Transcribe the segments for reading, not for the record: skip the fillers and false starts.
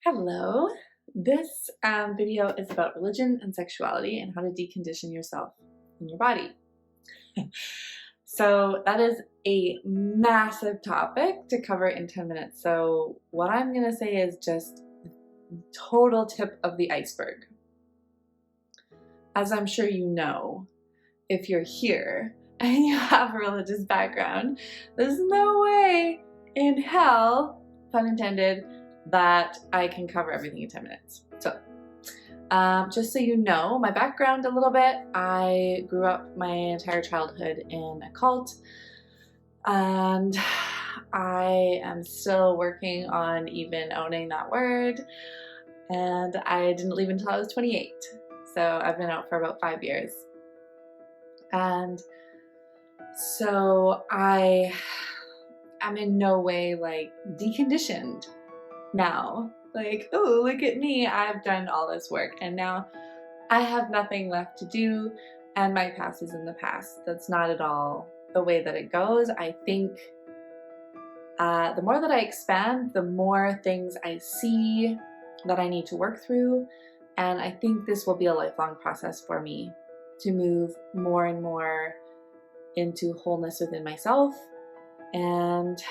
Hello. This video is about religion and sexuality and how to decondition yourself and your body. So that is a massive topic to cover in 10 minutes. So what I'm going to say is just the total tip of the iceberg. As I'm sure you know, if you're here and you have a religious background, there's no way in hell, pun intended, that I can cover everything in 10 minutes. So, just so you know, my background a little bit, I grew up my entire childhood in a cult, and I am still working on even owning that word, and I didn't leave until I was 28. So I've been out for about 5 years. And so I am in no way like deconditioned now. Like, oh, look at me, I've done all this work and now I have nothing left to do and my past is in the past. That's not at all the way that it goes. I think the more that I expand, the more things I see that I need to work through, and I think this will be a lifelong process for me to move more and more into wholeness within myself. And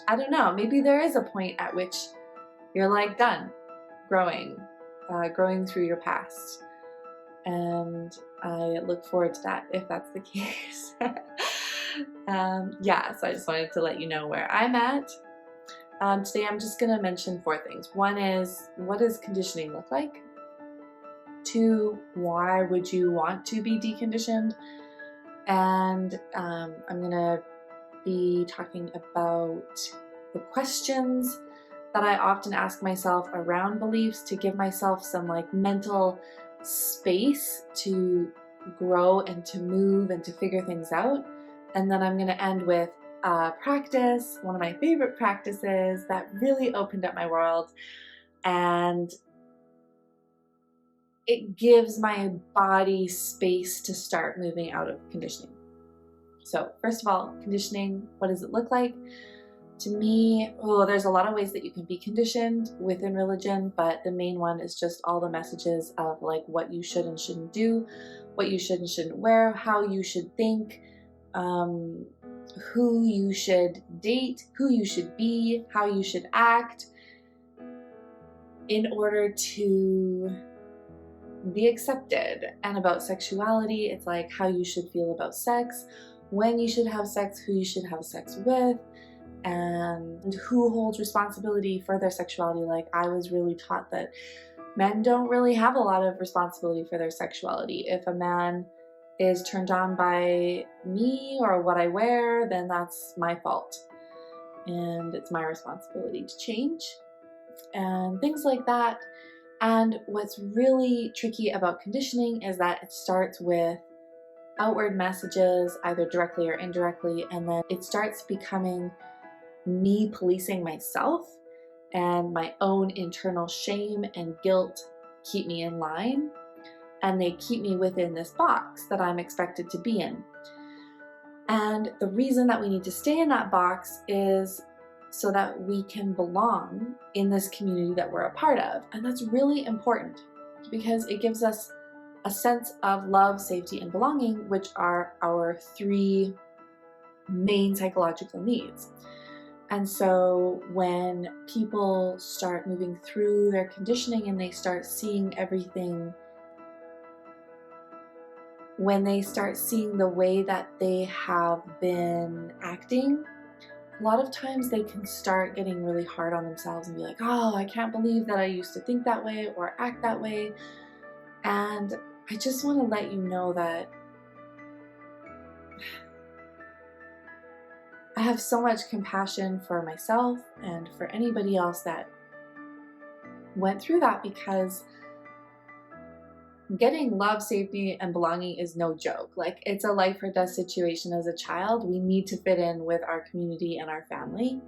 I don't know, maybe there is a point at which you're like done growing through your past. And I look forward to that if that's the case. Yeah, so I just wanted to let you know where I'm at. Today I'm just going to mention 4 things. One is, what does conditioning look like? 2, why would you want to be deconditioned? And I'm going to be talking about the questions that I often ask myself around beliefs to give myself some like mental space to grow and to move and to figure things out. And then I'm going to end with a practice, one of my favorite practices that really opened up my world, and it gives my body space to start moving out of conditioning. So first of all, conditioning, what does it look like? To me, there's a lot of ways that you can be conditioned within religion, but the main one is just all the messages of like what you should and shouldn't do, what you should and shouldn't wear, how you should think, who you should date, who you should be, how you should act in order to be accepted. And about sexuality, it's like how you should feel about sex, when you should have sex, who you should have sex with, and who holds responsibility for their sexuality. Like, I was really taught that men don't really have a lot of responsibility for their sexuality. If a man is turned on by me or what I wear, then that's my fault. And it's my responsibility to change and things like that. And what's really tricky about conditioning is that it starts with outward messages, either directly or indirectly, and then it starts becoming me policing myself, and my own internal shame and guilt keep me in line, and they keep me within this box that I'm expected to be in. And the reason that we need to stay in that box is so that we can belong in this community that we're a part of. And that's really important because it gives us a sense of love, safety, and belonging, which are our 3 main psychological needs. And so when people start moving through their conditioning and they start seeing everything, when they start seeing the way that they have been acting, a lot of times they can start getting really hard on themselves and be like, oh, I can't believe that I used to think that way or act that way. And I just want to let you know that I have so much compassion for myself and for anybody else that went through that, because getting love, safety, and belonging is no joke. Like, it's a life or death situation as a child. We need to fit in with our community and our family.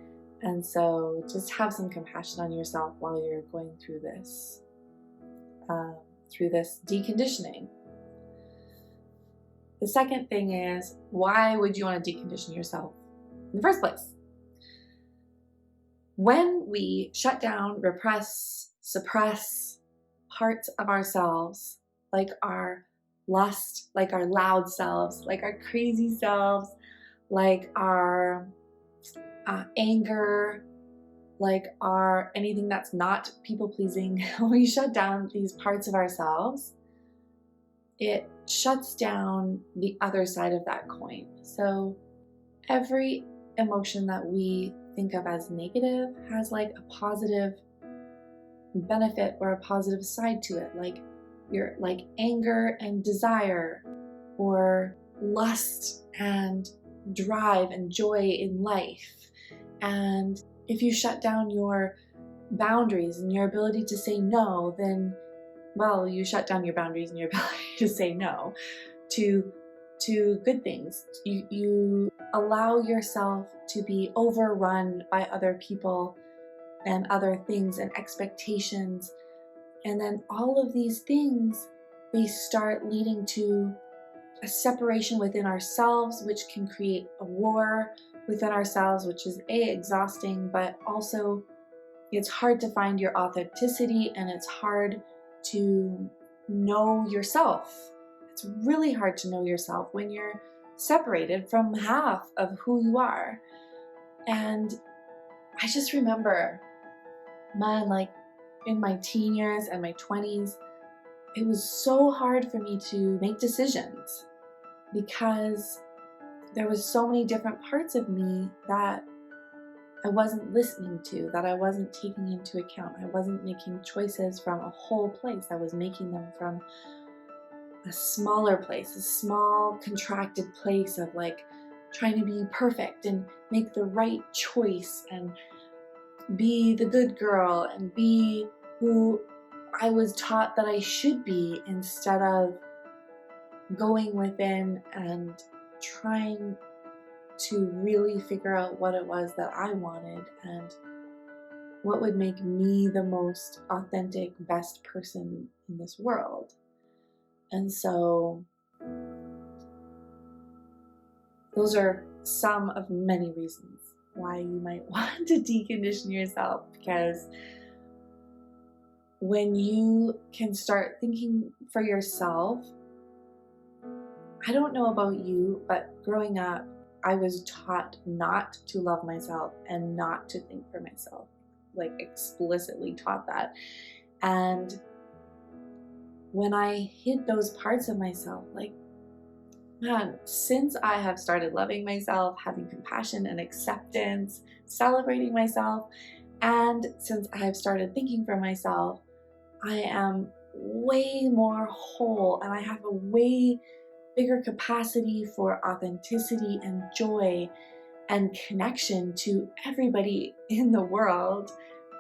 And so just have some compassion on yourself while you're going through this deconditioning. The second thing is, why would you want to decondition yourself in the first place? When we shut down, repress, suppress parts of ourselves, like our lust, like our loud selves, like our crazy selves, like our anger, like our anything that's not people pleasing, when we shut down these parts of ourselves, it shuts down the other side of that coin. So every emotion that we think of as negative has like a positive benefit or a positive side to it, like your like anger and desire, or lust and drive and joy in life. And if you shut down your boundaries and your ability to say no, then, well, you shut down your boundaries and your ability to say no to good things. You allow yourself to be overrun by other people and other things and expectations. And then all of these things, they start leading to a separation within ourselves, which can create a war within ourselves, which is exhausting, but also it's hard to find your authenticity, and it's hard to know yourself. It's really hard to know yourself when you're separated from half of who you are. And I just remember, man, like in my teen years and my 20s, it was so hard for me to make decisions because there was so many different parts of me that I wasn't listening to, that I wasn't taking into account. I wasn't making choices from a whole place. I was making them from a smaller place, a small contracted place of like trying to be perfect and make the right choice and be the good girl and be who I was taught that I should be, instead of going within and trying to really figure out what it was that I wanted and what would make me the most authentic, best person in this world. And so those are some of many reasons why you might want to decondition yourself, because when you can start thinking for yourself, I don't know about you, but growing up, I was taught not to love myself and not to think for myself, like explicitly taught that. And when I hid those parts of myself, like, man, since I have started loving myself, having compassion and acceptance, celebrating myself, and since I have started thinking for myself, I am way more whole, and I have a way bigger capacity for authenticity and joy and connection to everybody in the world,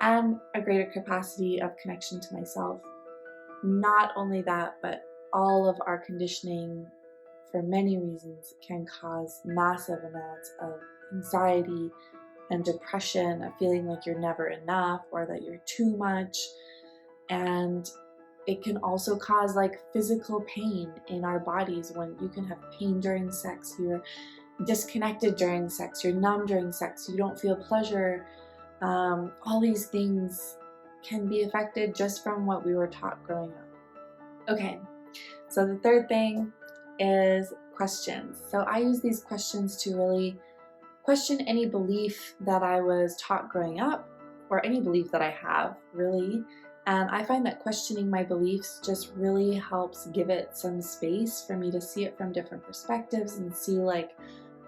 and a greater capacity of connection to myself. Not only that, but all of our conditioning, for many reasons, can cause massive amounts of anxiety and depression, of feeling like you're never enough or that you're too much. And it can also cause like physical pain in our bodies. When you can have pain during sex, you're disconnected during sex, you're numb during sex, you don't feel pleasure. All these things can be affected just from what we were taught growing up. Okay, so the third thing is questions. So I use these questions to really question any belief that I was taught growing up, or any belief that I have, really. And I find that questioning my beliefs just really helps give it some space for me to see it from different perspectives and see, like,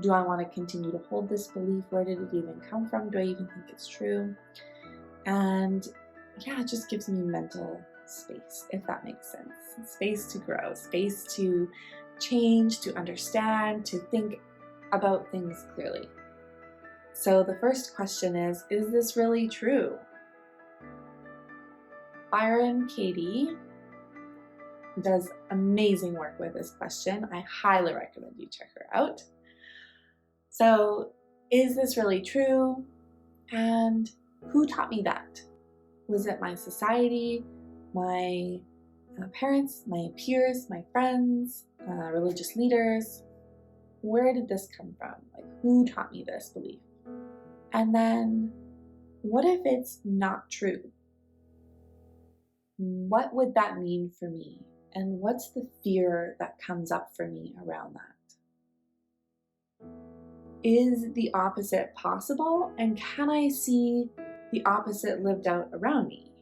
do I want to continue to hold this belief? Where did it even come from? Do I even think it's true? And yeah, it just gives me mental space, if that makes sense. Space to grow, space to change, to understand, to think about things clearly. So the first question is this really true? Byron Katie does amazing work with this question. I highly recommend you check her out. So, is this really true? And who taught me that? Was it my society, my parents, my peers, my friends, religious leaders? Where did this come from? Like, who taught me this belief? And then, what if it's not true? What would that mean for me? And what's the fear that comes up for me around that? Is the opposite possible? And can I see the opposite lived out around me?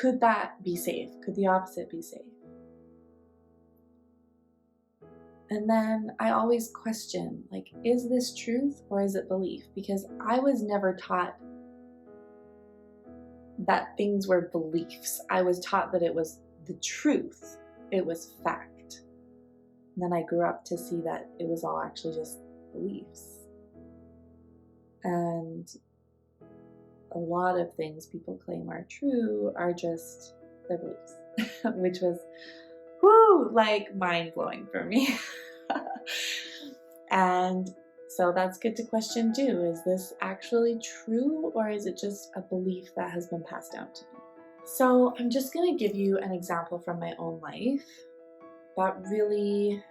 Could that be safe? Could the opposite be safe? And then I always question, like, is this truth or is it belief? Because I was never taught that things were beliefs. I was taught that it was the truth. It was fact. And then I grew up to see that it was all actually just beliefs. And a lot of things people claim are true are just their beliefs, which was, like mind-blowing for me. And so that's good to question too. Is this actually true, or is it just a belief that has been passed down to me? So I'm just going to give you an example from my own life that really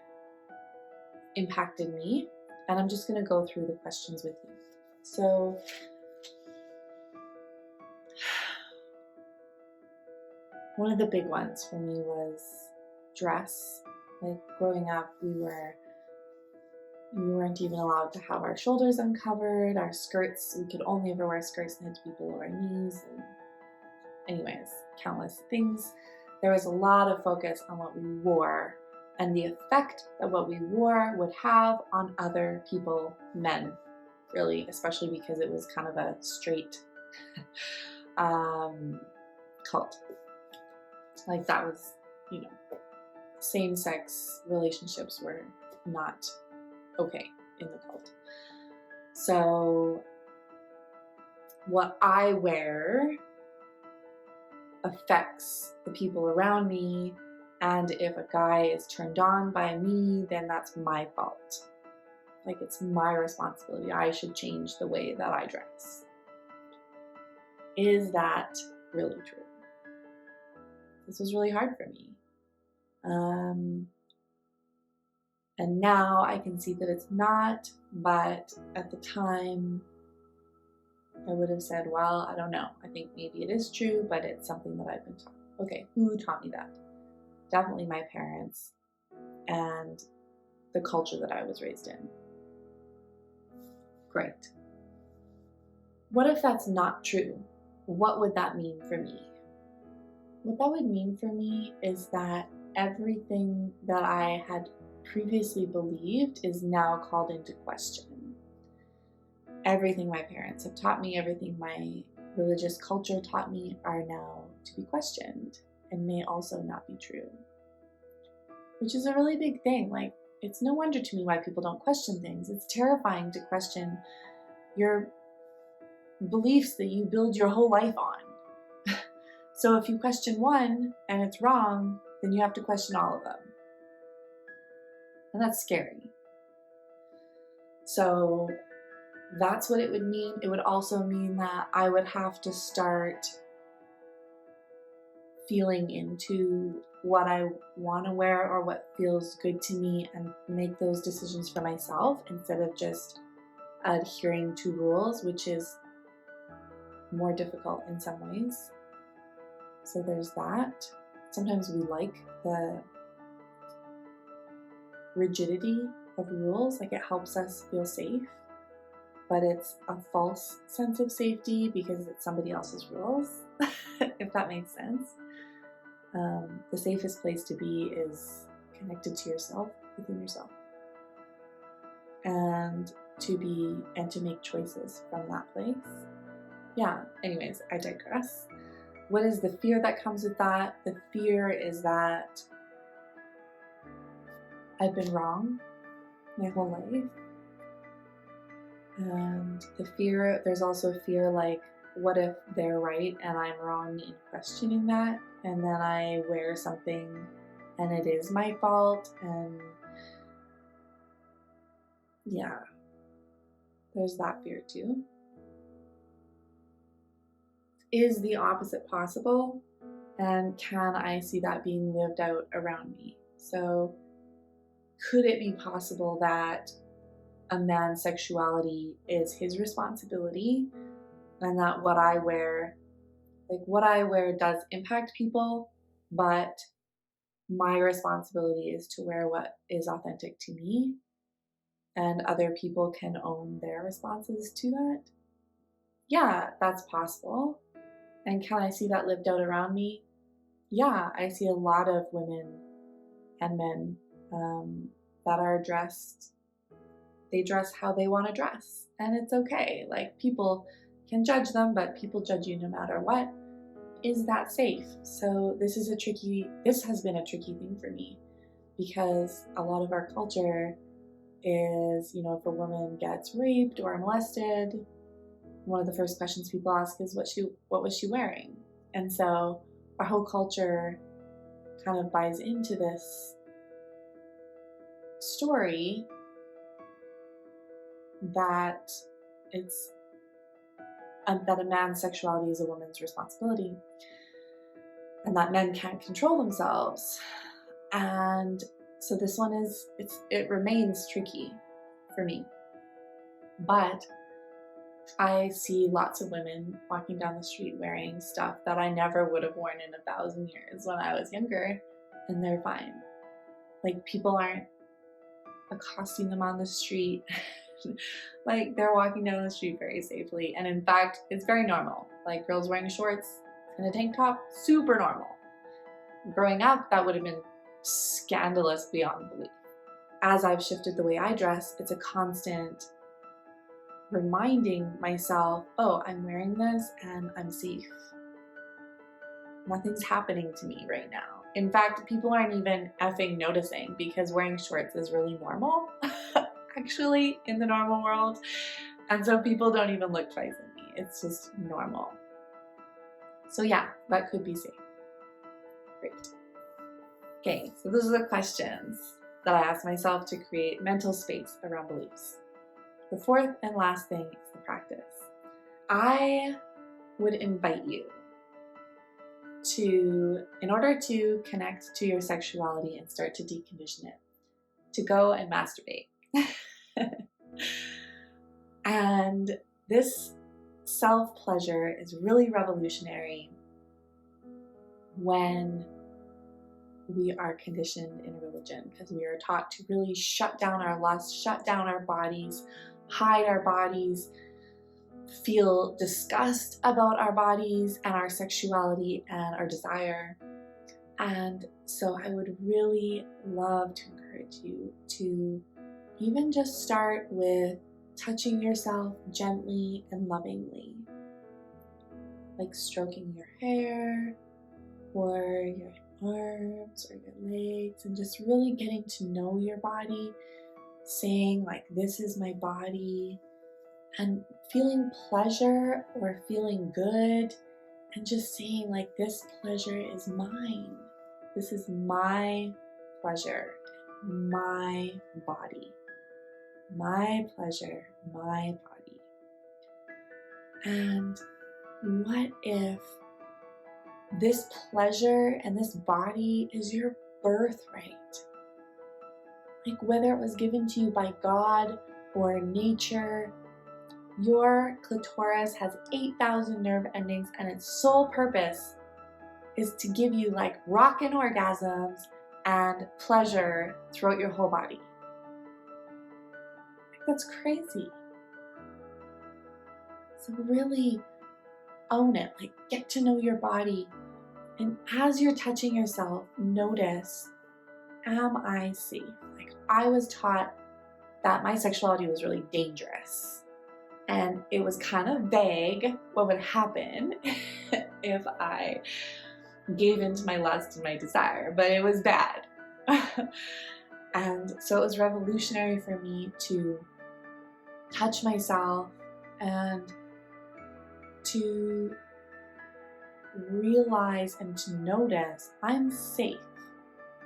impacted me. And I'm just going to go through the questions with you. So one of the big ones for me was dress. Like growing up, we weren't even allowed to have our shoulders uncovered, our skirts, we could only ever wear skirts that had to be below our knees, and anyways, countless things. There was a lot of focus on what we wore and the effect that what we wore would have on other people, men, really, especially because it was kind of a straight cult. Like that was, same-sex relationships were not okay in the cult. So what I wear affects the people around me, and if a guy is turned on by me, then that's my fault. Like it's my responsibility. I should change the way that I dress. Is that really true? This was really hard for me. And now I can see that it's not, but at the time I would have said, well, I don't know. I think maybe it is true, but it's something that I've been taught. Okay, who taught me that? Definitely my parents and the culture that I was raised in. Great. What if that's not true? What would that mean for me? What that would mean for me is that everything that I had previously believed is now called into question. Everything my parents have taught me, everything my religious culture taught me are now to be questioned and may also not be true. Which is a really big thing. Like, it's no wonder to me why people don't question things. It's terrifying to question your beliefs that you build your whole life on. So if you question one and it's wrong, then you have to question all of them. And that's scary. So that's what it would mean. It would also mean that I would have to start feeling into what I want to wear or what feels good to me and make those decisions for myself instead of just adhering to rules, which is more difficult in some ways. So there's that. Sometimes we like the rigidity of rules, like it helps us feel safe, but it's a false sense of safety because it's somebody else's rules, if that makes sense. The safest place to be is connected to yourself, within yourself, and to make choices from that place. Yeah, anyways, I digress. What is the fear that comes with that? The fear is that I've been wrong my whole life. And there's also fear like, what if they're right and I'm wrong in questioning that? And then I wear something and it is my fault. And yeah, there's that fear too. Is the opposite possible? And can I see that being lived out around me? So could it be possible that a man's sexuality is his responsibility and that what I wear does impact people, but my responsibility is to wear what is authentic to me, and other people can own their responses to that. Yeah, that's possible. And can I see that lived out around me? Yeah, I see a lot of women and men that are dressed, they dress how they want to dress, and it's okay. Like, people can judge them, but people judge you no matter what. Is that safe? So this has been a tricky thing for me, because a lot of our culture is, if a woman gets raped or molested, one of the first questions people ask is what was she wearing? And so our whole culture kind of buys into this story that that a man's sexuality is a woman's responsibility, and that men can't control themselves. And so this one it remains tricky for me. But I see lots of women walking down the street wearing stuff that I never would have worn in 1,000 years when I was younger, and they're fine. Like, people aren't accosting them on the street. Like, they're walking down the street very safely, and in fact, it's very normal. Like, girls wearing shorts and a tank top, super normal. Growing up, that would have been scandalous beyond belief. As I've shifted the way I dress, it's a constant reminding myself, oh, I'm wearing this and I'm safe. Nothing's happening to me right now. In fact, people aren't even effing noticing, because wearing shorts is really normal, actually, in the normal world. And so people don't even look twice at me. It's just normal. So yeah, that could be safe. Great. Okay, so those are the questions that I asked myself to create mental space around beliefs. The fourth and last thing is the practice. I would invite you to, in order to connect to your sexuality and start to decondition it, to go and masturbate. And this self-pleasure is really revolutionary when we are conditioned in a religion, because we are taught to really shut down our lust, shut down our bodies, hide our bodies, feel disgust about our bodies and our sexuality and our desire. And so I would really love to encourage you to even just start with touching yourself gently and lovingly, like stroking your hair or your arms or your legs, and just really getting to know your body, saying like, this is my body, and feeling pleasure or feeling good, and just saying like, this pleasure is mine. This is my pleasure, my body. My pleasure, my body. And what if this pleasure and this body is your birthright? Like, whether it was given to you by God or nature, your clitoris has 8,000 nerve endings, and its sole purpose is to give you like rockin' orgasms and pleasure throughout your whole body. That's crazy. So really own it, like get to know your body. And as you're touching yourself, notice, am I safe? Like, I was taught that my sexuality was really dangerous. And it was kind of vague what would happen if I gave into my lust and my desire, but it was bad. And so it was revolutionary for me to touch myself and to realize and to notice I'm safe.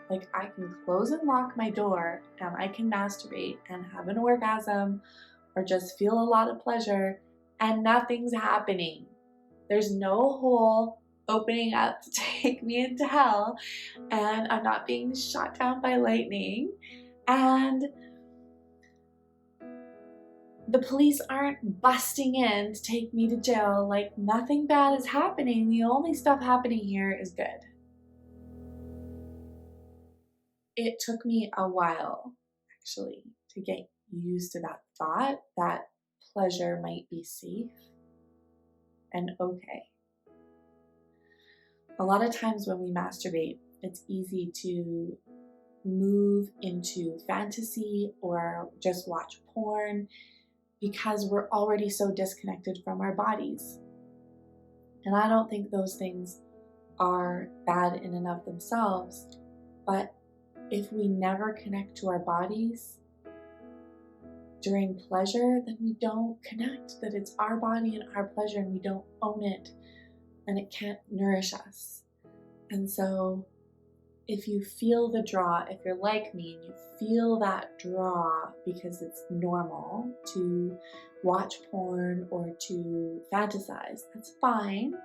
Like, I can close and lock my door and I can masturbate and have an orgasm or just feel a lot of pleasure and nothing's happening. There's no hole opening up to take me into hell, and I'm not being shot down by lightning. And The police aren't busting in to take me to jail. Like, nothing bad is happening. The only stuff happening here is good. It took me a while, actually, to get used to that thought that pleasure might be safe and okay. A lot of times when we masturbate, it's easy to move into fantasy or just watch porn because we're already so disconnected from our bodies. And I don't think those things are bad in and of themselves, but if we never connect to our bodies during pleasure, then we don't connect that it's our body and our pleasure, and we don't own it, and it can't nourish us. And so if you feel the draw, if you're like me and you feel that draw because it's normal to watch porn or to fantasize, that's fine.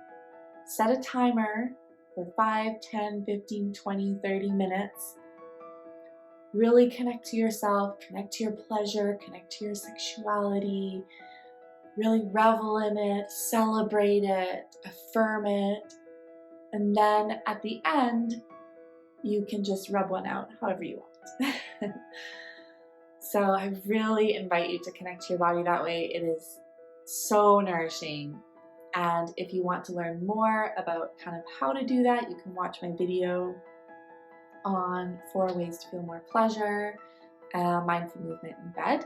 Set a timer for 5, 10, 15, 20, 30 minutes. Really connect to yourself, connect to your pleasure, connect to your sexuality. Really revel in it, celebrate it, affirm it. And then at the end, you can just rub one out however you want. So I really invite you to connect to your body that way. It is so nourishing. And if you want to learn more about kind of how to do that, you can watch my video on 4 ways to feel more pleasure, mindful movement in bed.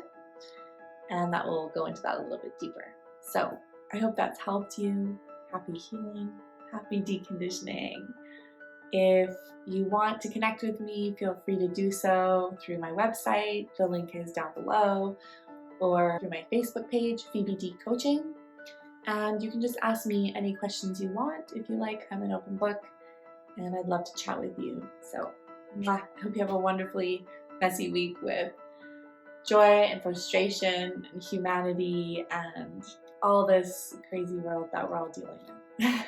And that will go into that a little bit deeper. So I hope that's helped you. Happy healing, happy deconditioning. If you want to connect with me, feel free to do so through my website. The link is down below, or through my Facebook page, Phoebe D Coaching. And you can just ask me any questions you want. If you like, I'm an open book, and I'd love to chat with you. So I hope you have a wonderfully messy week with joy and frustration and humanity and all this crazy world that we're all dealing with.